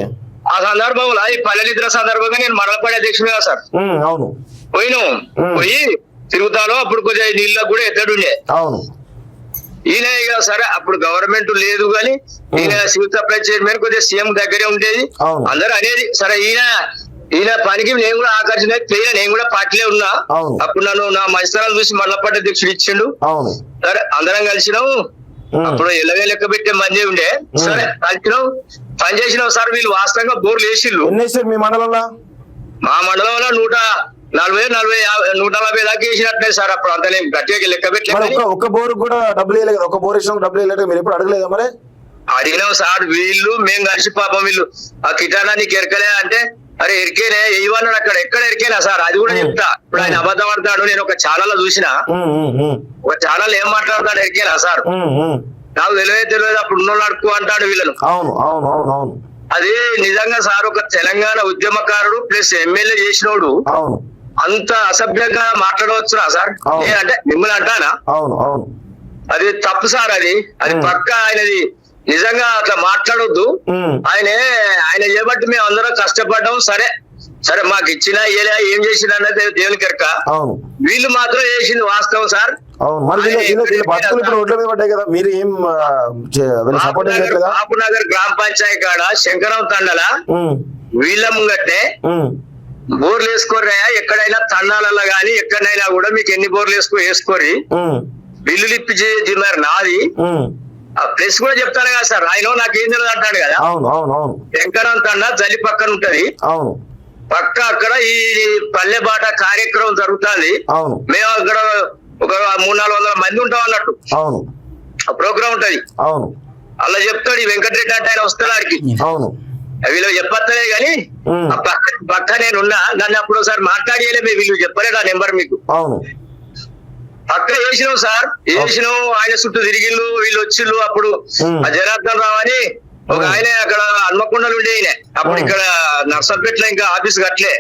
ఆ సందర్భంలో ఈ పల్లె నిద్ర సందర్భంగా నేను మండలపాడి అధ్యక్షుడు కదా సార్. అవును. పోయినాం, పోయి తిరుగుతాను. అప్పుడు కొద్దిగా నీళ్ళకు కూడా ఎత్తడుండే. అవును. ఈయన ఇక సరే అప్పుడు గవర్నమెంట్ లేదు కానీ ఈయన సివిల్ సప్లై చైర్మన్ కొద్దిగా సీఎం దగ్గరే ఉండేది. అవును. అందరూ అనేది సరే ఈయన పనికి నేను కూడా ఆకర్షణ పోయినా, నేను కూడా పార్టీలో ఉన్నా. అవును. అప్పుడు నన్ను నా మంచితనం చూసి మండలపాటి అధ్యక్షుడు ఇచ్చిండు. అవును. సరే అందరం కలిసినాం. అప్పుడు ఇళ్ళవే లెక్క పెట్టే మంది ఉండే. సరే కలిసినాం, పని చేసినాం సార్. వీళ్ళు వాస్తవంగా బోర్లు వేసిళ్ళు. ఎన్ని వేసారు మీ మండలంలో? మా మండలంలో 140 దాకా వేసినట్లే సార్. అప్పుడు అంత నేను గట్టిగా లెక్క మరి పెట్టలేదు. ఒక్క బోర్ కూడా డబ్బులు వేయలేదు కదా? ఒక బోర్ వేసిన డబ్బులు వేయలేదు, మీరు ఎప్పుడు అడగలేదా మరి? అడిగినాం సార్. వీళ్ళు మేము కలిసి పాపం వీళ్ళు ఆ కిటానా నీకు ఎరకలే అంటే అరే ఎరికేనే ఇవన్నాడు. అక్కడ ఎక్కడ ఎరికేనా సార్ అది కూడా చెప్తా. ఇప్పుడు ఆయన అబద్ధం ఆడతాడు. నేను ఒక ఛానల్ లో చూసిన, ఒక ఛానల్ ఏం మాట్లాడతాడు ఎరికేనా సార్? నాకు తెలియదు అప్పుడు ఉన్నోళ్ళు అడుక్కు అంటాడు వీళ్ళను. అవును అవును అవును అవును. అది నిజంగా సార్ ఒక తెలంగాణ ఉద్యమకారుడు ప్లస్ ఎమ్మెల్యే చేసినోడు అవును. అంత అసభ్యంగా మాట్లాడవచ్చునా సార్? అవును. అంటే మిమ్మల్ని అంటానా? అవును అవును. అది తప్పు సార్. అది పక్క ఆయనది. నిజంగా అట్లా మాట్లాడొద్దు. ఆయన చేయబట్టి మేము అందరం కష్టపడ్డాం. సరే మాకు ఇచ్చినా ఏం చేసినా అన్నది దేవునికి ఎరక. అవును. వీళ్ళు మాత్రం చేసింది వాస్తవం సార్. అవును. మరి బతుకులు ఇప్పుడు రోడ్ల మీద పడ్డాయి కదా, మీరు ఏం సపోర్ట్ చేయట్లేదా? బాపునగర్ గ్రామ పంచాయతీ కాడ శంకరం తండల వీళ్ళ ముంగట్నే బోర్లు వేసుకోర్రాయా, ఎక్కడైనా తన్నాలల్లో గానీ ఎక్కడైనా కూడా మీకు ఎన్ని బోర్లు వేసుకోరి బిల్లులు ఇప్పి మరి నాది ఆ ప్లేస్ కూడా చెప్తాను కదా సార్. ఆయన నాకేం తెలియదు అంటాడు కదా. అవును అవును అవును. శంకరం తండ జల్లి పక్కన ఉంటది. అవును. పక్క అక్కడ ఈ పల్లె బాట కార్యక్రమం జరుగుతుంది. అవును. మేము అక్కడ ఒక 300-400 మంది ఉంటాం అన్నట్టు. అవును. ప్రోగ్రామ్ ఉంటది. అవును. అలా చెప్తాడు ఈ వెంకటరెడ్డి అంటే ఆయన వస్తాడు ఆడికి. అవును. వీళ్ళు చెప్పలే గాని పక్క నేనున్నా. నన్ను అప్పుడు ఒకసారి మాట్లాడేయలే, వీళ్ళు చెప్పలేదు ఆ నెంబర్ మీకు. అవును. పక్క వేసినాం సార్. వేసినాం, ఆయన చుట్టూ తిరిగిళ్ళు, వీళ్ళు వచ్చిళ్ళు. అప్పుడు ఆ జనార్దన్ రావు అని ఒక ఆయన అక్కడ హన్మకొండలు ఉండే ఆయన. అప్పుడు ఇక్కడ నర్సంపేటలో ఇంకా ఆఫీస్ కట్టలే.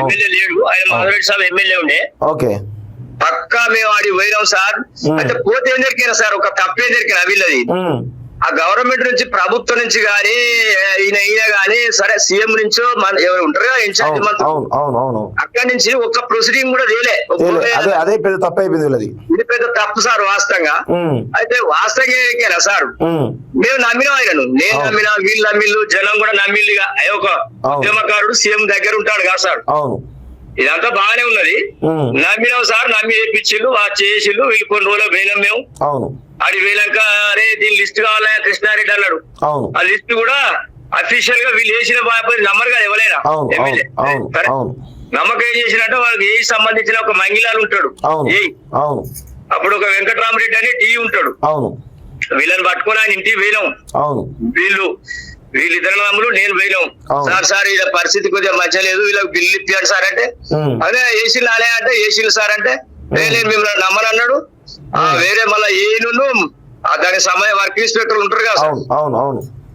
ఎమ్మెల్యే లేడు ఆయన, మాధవరెడ్డి సాబ్ ఎమ్మెల్యే ఉండే. ఓకే. పక్కా మేము ఆడికి పోయినాం సార్. అయితే పోతే ఏం జరిగినా సార్, ఒక తప్పేం జరిగిన వీళ్ళది ఆ గవర్నమెంట్ నుంచి, ప్రభుత్వం నుంచి గానీ ఈయన గానీ సరే సీఎం నుంచో ఎవరు ఉంటారు కదా ఇన్ఛార్జ్ మంత్రి, అక్కడి నుంచి ఒక ప్రొసీడింగ్ కూడా తేలే. అదే పెద్ద తప్పు అయిపోయింది. ఇది పెద్ద తప్పు సార్ వాస్తవంగా. అయితే వాస్తవంగా సార్ మేము నమ్మినాం ఆయనను. నేను నమ్మినా, వీళ్ళు నమ్మిళ్ళు, జనం కూడా నమ్మిళ్ళుగా. ఒక ఉద్యమకారుడు సీఎం దగ్గర ఉంటాడు కదా సార్. ఇదంతా బాగానే ఉన్నది. నమ్మినాం సార్. నమ్మి వేయించిళ్ళు, చేసిళ్ళు. వీళ్ళు కొన్ని రోజులు పోయినాం మేము. అది పోయినాక అరే దీని లిస్ట్ కావాలా కృష్ణారెడ్డి అన్నాడు. ఆ లిస్ట్ కూడా అఫీషియల్ గా వీళ్ళు వేసిన నమ్మరు కదా ఎవరైనా ఎమ్మెల్యే. నమ్మకం ఏం చేసినట్టు వాళ్ళకి ఏ సంబంధించిన ఒక మంగిలాలు ఉంటాడు. అప్పుడు ఒక వెంకటరామరెడ్డి అని టీ ఉంటాడు. వీళ్ళని పట్టుకొని ఆయన ఇంటికి పోయినాం. వీళ్ళిద్దరు నమ్ములు నేను పోయినాం. సార్ ఇలా పరిస్థితి కొద్దిగా మంచిగా లేదు, వీళ్ళకి బిల్లు ఇప్పాడు సార్ అంటే అదే ఏసీలు అలే అంటే ఏసీలు సార్ అంటే నేను మిమ్మల్ని నమ్మనన్నాడు. వేరే మళ్ళా ఏను దాని సమయం వర్క్ ఇన్స్పెక్టర్ ఉంటారు కదా సార్,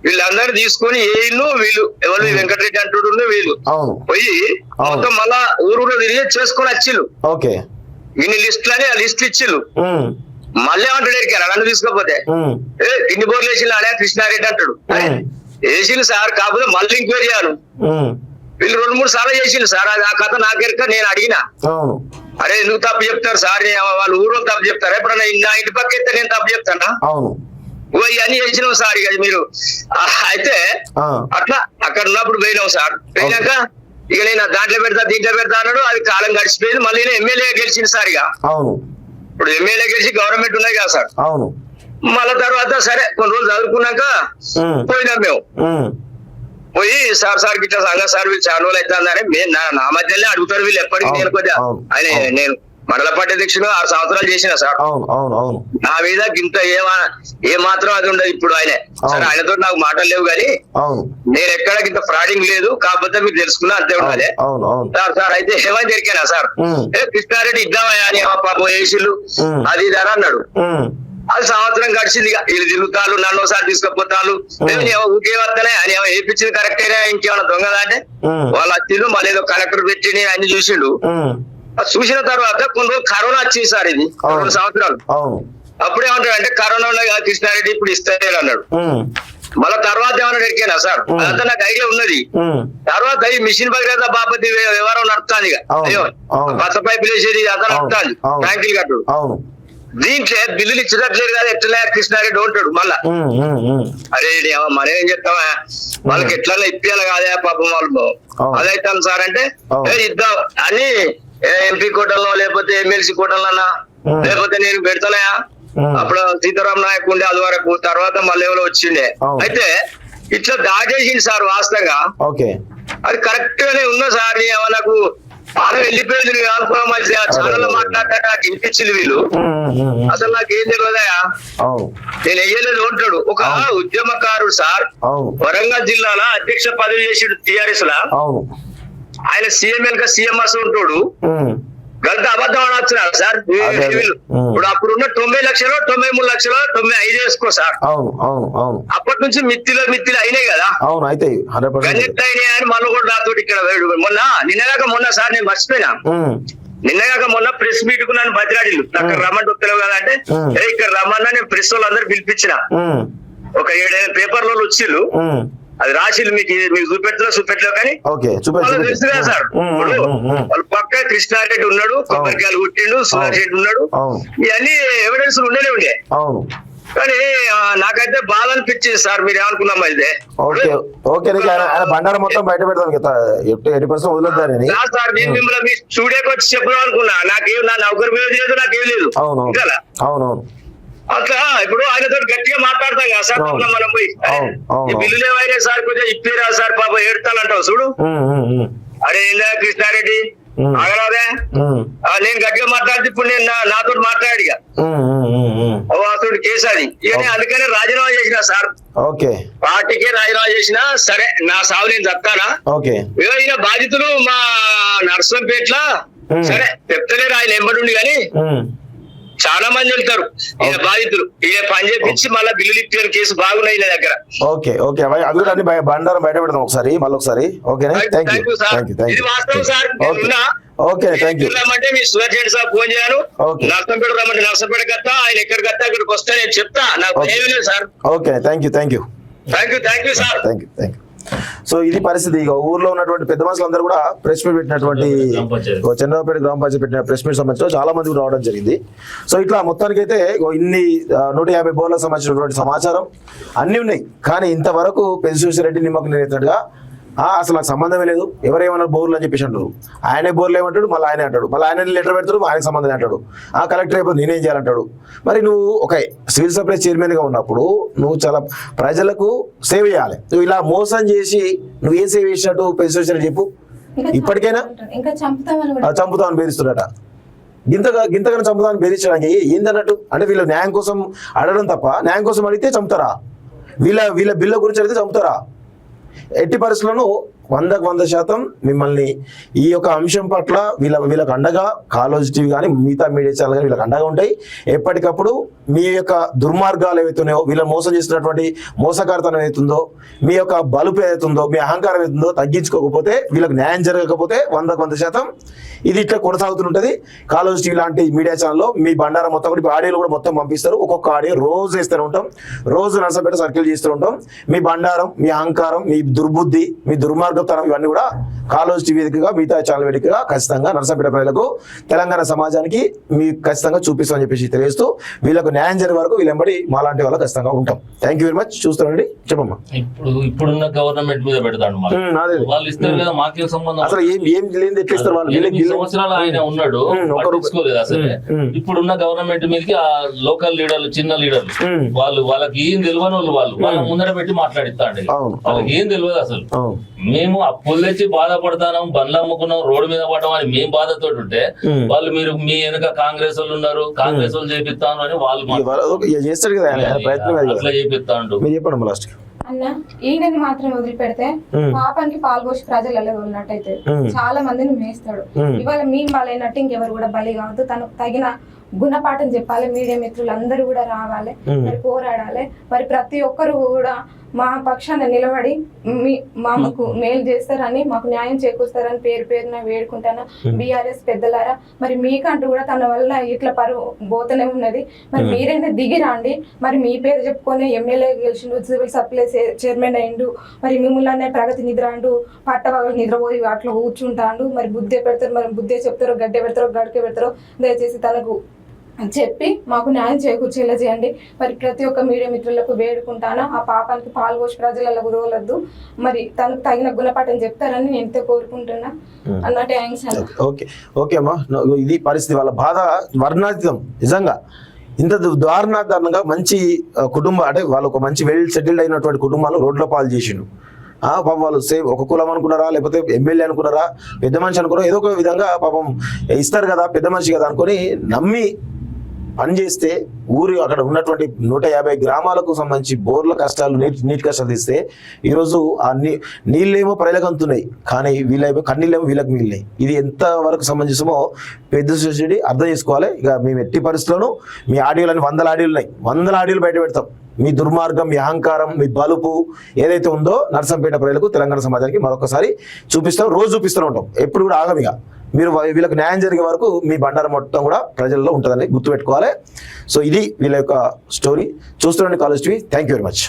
వీళ్ళందరూ తీసుకొని ఏను వీళ్ళు ఎవరు వెంకటరెడ్డి అంటుడు వీళ్ళు పోయి మొత్తం మళ్ళా ఊరులో తిరిగి చేసుకొని వచ్చిళ్ళు. ఇన్ని లిస్టులు అని ఆ లిస్టులు ఇచ్చిళ్ళు. మళ్ళీ ఏమంటాడు ఎరికారా నన్ను తీసుకోపోతే ఇన్ని బోర్లు వేసిళ్ళు అనే కృష్ణారెడ్డి అంటాడు. వేసిళ్ళు సార్, కాకపోతే మళ్ళీ ఎంక్వైరీ చేయాలి. వీళ్ళు 2-3 సార్లు చేసిండు సార్. అది ఆ కథ నాకెరక. నేను అడిగినా అరే ఎందుకు తప్పు చెప్తారు సార్, వాళ్ళు ఊరు తప్పు చెప్తారు, ఎప్పుడన్నా నా ఇంటి పక్క ఎత్తే నేను తప్పు చెప్తానా? ఇవన్నీ చేసినాం సార్. ఇక మీరు అయితే అట్లా అక్కడ ఉన్నప్పుడు పోయినాం సార్. పోయినాక ఇక నేను దాంట్లో పెడతా దీంట్లో పెడతా అన్నాడు. అది కాలం గడిచిపోయింది. మళ్ళీ ఎమ్మెల్యే గెలిచింది సార్. ఇక ఇప్పుడు ఎమ్మెల్యే గెలిచి గవర్నమెంట్ ఉన్నాయి కదా సార్. మళ్ళా తర్వాత సరే కొన్ని రోజులు చదువుకున్నాక పోయినాం మేము. పోయి సార్ గిట్లా సంఘ సార్ వీళ్ళు చాలా రోజులు అవుతుందని నా మధ్యలో అడుగుతారు వీళ్ళు ఎప్పటికీ. నేను కొద్దిగా నేను మండలపాటి అధ్యక్షుడు 6 సంవత్సరాలు చేసిన సార్. నా మీద ఇంత ఏ మాత్రం అది ఉండదు. ఇప్పుడు సరే ఆయనతో నాకు మాటలు లేవు కానీ నేను ఎక్కడ ఇంత ఫ్రాడింగ్ లేదు. కాకపోతే మీరు తెలుసుకున్నా అంతే ఉండాలి సార్. అయితే ఏమని జరిగానా సార్, కృష్ణారెడ్డి ఇద్దామయ్యా అని పాపం వేసిళ్ళు అది ఇది అని అన్నాడు. అది సంవత్సరం గడిచింది. వీళ్ళు తిరుగుతాను, నన్ను ఒకసారి తీసుకుపోతాను. ఊకే వస్తానే అని వేయించింది కరెక్టేనా, ఇంకేమైనా దొంగదా అంటే వాళ్ళు వచ్చిండు. మళ్ళీ ఏదో కలెక్టర్ పెట్టి అన్ని చూసిండు. చూసిన తర్వాత కొన్ని రోజులు కరోనా వచ్చింది సార్. ఇది 2 సంవత్సరాలు అప్పుడేమంటాడు అంటే కరోనా ఉన్నాయి కదా కృష్ణారెడ్డి ఇప్పుడు ఇస్తారు అన్నాడు. మళ్ళా తర్వాత ఏమన్నా ఎరికేనా సార్, అదంతా నాకు ఐడియా ఉన్నది. తర్వాత ఈ మిషన్ భగీరథ బాపతి వ్యవహారం నడుస్తుంది, ఇక అయ్యో పచ్చ పైపులు వేసేది అదంతా నడుస్తుంది, ట్యాంకులు కట్టుడు. దీంట్లో బిల్లులు ఇచ్చినట్లేదు కదా, ఎట్లా కృష్ణారెడ్డి ఉంటాడు మళ్ళా. అరే మనం ఏం చెప్తామా, వాళ్ళకి ఎట్లా ఇప్పియాలి కాదా పాపం వాళ్ళు. అదైతాను సార్ అంటే ఇద్దాం అని ఎంపీ కోటల్లో లేకపోతే ఎమ్మెల్సీ కోటలన్నా లేకపోతే నేను పెడతానా. అప్పుడు సీతారాం నాయక్ ఉండే అది వరకు, తర్వాత మళ్ళీ ఎవరో వచ్చిండే. అయితే ఇట్లా దాటేసింది సార్ వాస్తవంగా. అది కరెక్ట్ గానే ఉన్నా సార్. నాకు బాగా వెళ్ళిపోయింది ఛానల్ లో మాట్లాడతాక నాకు వినిపించింది వీళ్ళు. అసలు నాకు ఏం తెలియదయా, నేను వెయ్యలేదు ఉంటాడు. ఒక ఉద్యమకారుడు సార్, వరంగల్ జిల్లాలో అధ్యక్ష పదవి చేసిండు టిఆర్ఎస్ లా. ఆయన సీఎంఎల్ గా సీఎంఆర్స్ ఉంటాడు. గంట అబద్ధం అనొచ్చున్నారు సార్ వీళ్ళు. ఇప్పుడు అప్పుడున్న 90 లక్షలు 93 లక్షలు 95 వేసుకో సార్. అప్పటి నుంచి మిత్తిలో అయినాయి కదా, గంజెట్ అయినాయి అని మళ్ళీ కూడా నాతో ఇక్కడ మొన్న సార్ నేను మర్చిపోయినా. నిన్నగాక మొన్న ప్రెస్ మీట్ కు నన్ను బతిరాడిల్లు, అక్కడ రమ్మని వస్తలేవు కదా అంటే ఇక్కడ రమ్మన్నా నేను ప్రెస్ వాళ్ళు అందరు పిలిపించిన. ఒక 7 పేపర్ల వాళ్ళు వచ్చిళ్ళు, అది రాసిలు మీకు చూపెట్టలేవు కానీ తెలుసు కదా సార్. ఇప్పుడు వాళ్ళు పక్క కృష్ణారెడ్డి ఉన్నాడు, కొబ్బరికాయలు కుట్టిండు, సురేష్ రెడ్డి ఉన్నాడు, ఇవన్నీ ఎవిడెన్స్ ఉండే. కానీ నాకైతే బాధ అనిపించింది సార్. మీరు ఏమనుకున్నాం అయితే బండారం మొత్తం బయట పెడతాం సార్. నేను మిమ్మల్ని మీ స్టూడియోకి వచ్చి చెప్దాం అనుకున్నా. నాకేం నా నౌకరి మీద లేదు, నాకేం లేదు. అట్లా ఇప్పుడు ఆయనతో గట్టిగా మాట్లాడతాం కదా సార్. మనం పోయి బిల్లులు ఏమైనా సార్ కొంచెం ఇప్పిరా సార్ పాప ఏడుతానంటావు చూడు. అరే కృష్ణారెడ్డి అగరాదే, నేను గట్టిగా మాట్లాడితే ఇప్పుడు నేను నాతో మాట్లాడిగా అతడు కేసు అది. అందుకనే రాజీనామా చేసిన సార్, పార్టీకే రాజీనామా చేసినా సరే నా సాగు నేను చెప్తానా. ఈయన బాధితులు మా నర్సంపేట్ల సరే చెప్తలేరు, ఆయన ఎంబడి కానీ చాలా మంది వెళ్తారు ఈయన బాధితులు. ఈయన పని చేపించి మళ్ళీ బిల్లులు ఇప్పిన కేసు బాగున్నాయి ఈయన దగ్గర. బండారం బయట పెడదాం ఒకసారి మళ్ళీ ఒకసారి. ఇది వాస్తవం సార్. రమ్మంటే మీ సురేష్ రెడ్డి సార్ ఫోన్ చేయాలి, నర్సంపేట రమ్మంటే నర్సంపేట కత్తా, ఆయన ఎక్కడికి వస్తా ఇక్కడికి వస్తా నేను చెప్తా, నాకు భయం లేదు sir. Thank you sir. So ఇది పరిస్థితి. ఇక ఊర్లో ఉన్నటువంటి పెద్ద మనుషులు అందరూ కూడా ప్రెస్ మీట్ పెట్టినటువంటి చంద్రబాబుపేట గ్రామ పంచాయతీ పెట్టిన ప్రెస్ మీట్ సంబంధించిన చాలా మంది రావడం జరిగింది. సో ఇట్లా మొత్తానికి అయితే ఇన్ని 150 బోర్లకు సంబంధించినటువంటి సమాచారం అన్ని ఉన్నాయి. కానీ ఇంతవరకు పెద్దిరెడ్డి నిమ్మకు నేనెత్తినట్టుగా అసలు నాకు సంబంధమే లేదు, ఎవరేమన్నారు బోర్లు అని చెప్పేసి అంటారు. ఆయనే బోర్లు ఏమంటాడు, మళ్ళీ ఆయన అంటాడు, మళ్ళీ ఆయన లెటర్ పెడతాడు, ఆయనకు సంబంధం అంటాడు. కలెక్టర్ అయిపోయి నేనేం చేయాలంటాడు. మరి నువ్వు ఒక సివిల్ సప్లైస్ చైర్మన్గా ఉన్నప్పుడు నువ్వు చాలా ప్రజలకు సేవ చేయాలి. నువ్వు ఇలా మోసం చేసి నువ్వు ఏం సేవ చేసినట్టు పెద్దిరెడ్డి చెప్పు. ఇప్పటికైనా చంపుతామని బెదిరిస్తున్నట. గింతగానే చంపుతామని బెదిరించడానికి ఏందన్నట్టు అంటే వీళ్ళు న్యాయం కోసం అడగడం తప్ప, న్యాయం కోసం అడిగితే చంపుతారా? వీళ్ళ బిల్ల గురించి అడిగితే చంపుతారా? ఎట్టి పరిస్థితులను 100% మిమ్మల్ని ఈ యొక్క అంశం పట్ల వీళ్ళకి అండగా కాలేజ్ టీవీ కానీ మిగతా మీడియా ఛానల్ కానీ వీళ్ళకి అండగా ఉంటాయి. ఎప్పటికప్పుడు మీ యొక్క దుర్మార్గాలు ఏవైతున్నాయో, వీళ్ళని మోసం చేసినటువంటి మోసకారితనం ఏదైతుందో, మీ యొక్క బలుపు ఏదైతుందో, మీ అహంకారం ఏదైతుందో తగ్గించుకోకపోతే, వీళ్ళకి న్యాయం జరగకపోతే 100% ఇది ఇట్లా కొనసాగుతుంటుంది. కాలేజ్ టీవీ లాంటి మీడియా ఛానల్లో మీ బండారం మొత్తం కూడా ఆడియోలు కూడా మొత్తం పంపిస్తారు. ఒక్కొక్క ఆడియో రోజు వేస్తూనే ఉంటాం, రోజు నర్సంపేట సర్కిల్ చేస్తూ ఉంటాం. మీ బండారం, మీ అహంకారం, మీ దుర్బుద్ధి, మీ దుర్మార్గతనం ఇవన్నీ కూడా కాలేజ్ టీవీ వేదికగా మిగతా ఛానల్ వేదికగా ఖచ్చితంగా నర్సంపేట ప్రజలకు, తెలంగాణ సమాజానికి మీ ఖచ్చితంగా చూపిస్తామని చెప్పేసి తెలియజేస్తూ వీళ్ళకు న్యాయం జరిగే వరకు వీళ్ళంబడి మాలాంటి వాళ్ళు ఖచ్చితంగా ఉంటాం. Thank you very much. చూస్తానండి, చెప్పమ్మా. ఇప్పుడున్న గవర్నమెంట్ మీద పెడతాడు వాళ్ళు ఇస్తారు కదా, మాకేం సంబంధం? అసలు ఏం లేని ఎట్లా ఇస్తారు వాళ్ళు? సంవత్సరాలు ఆయన ఉన్నాడు, పట్టించుకోలేదు అసలు. ఇప్పుడున్న గవర్నమెంట్ మీదకి ఆ లోకల్ లీడర్లు, చిన్న లీడర్లు, వాళ్ళకి ఏం తెలియని వాళ్ళ ముందర పెట్టి మాట్లాడిస్తాండి. వాళ్ళకి ఏం తెలియదు అసలు. మేము అప్పులు తెచ్చి బాధపడతాం, బండ్లు అమ్ముకున్నాం, రోడ్డు మీద పడడం అని మేము బాధతో ఉంటే వాళ్ళు మీరు మీ వెనక కాంగ్రెస్ వాళ్ళు ఉన్నారు, కాంగ్రెస్ వాళ్ళు చేపిస్తాను అని వాళ్ళు చేస్తాడు కదా, అట్లా చేపిస్తాడు. మీరు చెప్పండి లాస్ట్. అన్న ఈయనని మాత్రం వదిలిపెడితే పాపానికి పాల్గొసి ప్రజలలో ఉన్నట్టయితే చాలా మందిని మేస్తాడు. ఇవాళ మేము బలైనట్టు ఇంకెవరు కూడా బలి కావద్దు. తనకు తగిన గుణపాఠం చెప్పాలి. మీడియా మిత్రులు అందరూ కూడా రావాలి, మరి పోరాడాలి. మరి ప్రతి ఒక్కరు కూడా మా పక్షాన నిలబడి మాకు మేలు చేస్తారని, మాకు న్యాయం చేకూరుస్తారని పేరు పేరున వేడుకుంటాను. బీఆర్ఎస్ పెద్దలారా, మరి మీకంటూ కూడా తన వల్ల ఇట్లా పరువు పోతూనే ఉన్నది. మరి మీరైనా దిగి రండి. మరి మీ పేరు చెప్పుకొని ఎమ్మెల్యే గెలిచిండు, సివిల్ సప్లై చైర్మన్ అయిండు, మరి మిమ్మల్ని ప్రగతి నిద్ర అంటూ పట్టవగలు నిద్రపోయి అట్లా కూర్చుంటాండు. మరి బుద్ధే పెడతారు, మరి బుద్ధే చెప్తారో, గడ్డే పెడతారో, గడికే పెడతారో దయచేసి తనకు చెప్పి మాకు న్యాయం చేకూర్చేలా చేయండి. మరి ప్రతి ఒక్క మీడియా మిత్రులకు వేడుకుంటాను, ఆ పాపానికి పాల్పోసి ప్రజలలో కుదవలద్దు. మరి తనకు తగిన గుణపాఠం చెప్తారని నేను ఎంతో కోరుకుంటున్నా అన్న. థ్యాంక్స్ అన్న. ఓకే అమ్మా, ఇది పరిస్థితి. వాళ్ళ బాధ వర్ణాతీతం. నిజంగా ఇంత దారుణంగా మంచి కుటుంబం, అంటే వాళ్ళు ఒక మంచి వెల్ సెటిల్డ్ అయినటువంటి కుటుంబాలు రోడ్ల పాలు చేసిండు. పాపం వాళ్ళు ఒక కులం అనుకున్నారా, లేకపోతే ఎమ్మెల్యే అనుకున్నారా, పెద్ద మనిషి అనుకున్నారా, ఏదో ఒక విధంగా పాపం ఇస్తారు కదా, పెద్ద మనిషి కదా అనుకొని నమ్మి పనిచేస్తే ఊరు అక్కడ ఉన్నటువంటి 150 గ్రామాలకు సంబంధించి బోర్ల కష్టాలు, నీటి కష్టాలు తీస్తే ఈరోజు ఆ నీళ్ళేమో ప్రజలకు అందుతున్నాయి, కానీ వీళ్ళేమో కన్నీళ్ళేమో వీళ్ళకి మిగిలినాయి. ఇది ఎంతవరకు సమంజసమో పెద్ద సొసైటీ అర్థం చేసుకోవాలి. ఇక మేము ఎట్టి పరిస్థితుల్లోనూ మీ ఆడియోలని 100 ఆడియోలు ఉన్నాయి, 100 ఆడియోలు బయట పెడతాం. మీ దుర్మార్గం, మీ అహంకారం, మీ బలుపు ఏదైతే ఉందో నర్సంపేట ప్రజలకు, తెలంగాణ సమాజానికి మరొకసారి చూపిస్తాం. రోజు చూపిస్తూనే ఉంటాం, ఎప్పుడు కూడా ఆగమిగా. మీరు వీళ్ళకి న్యాయం జరిగే వరకు మీ బండారం మొత్తం కూడా ప్రజల్లో ఉంటుందని గుర్తుపెట్టుకోవాలి. సో ఇది వీళ్ళ యొక్క స్టోరీ. చూస్తుండండి college TV. Thank you very much.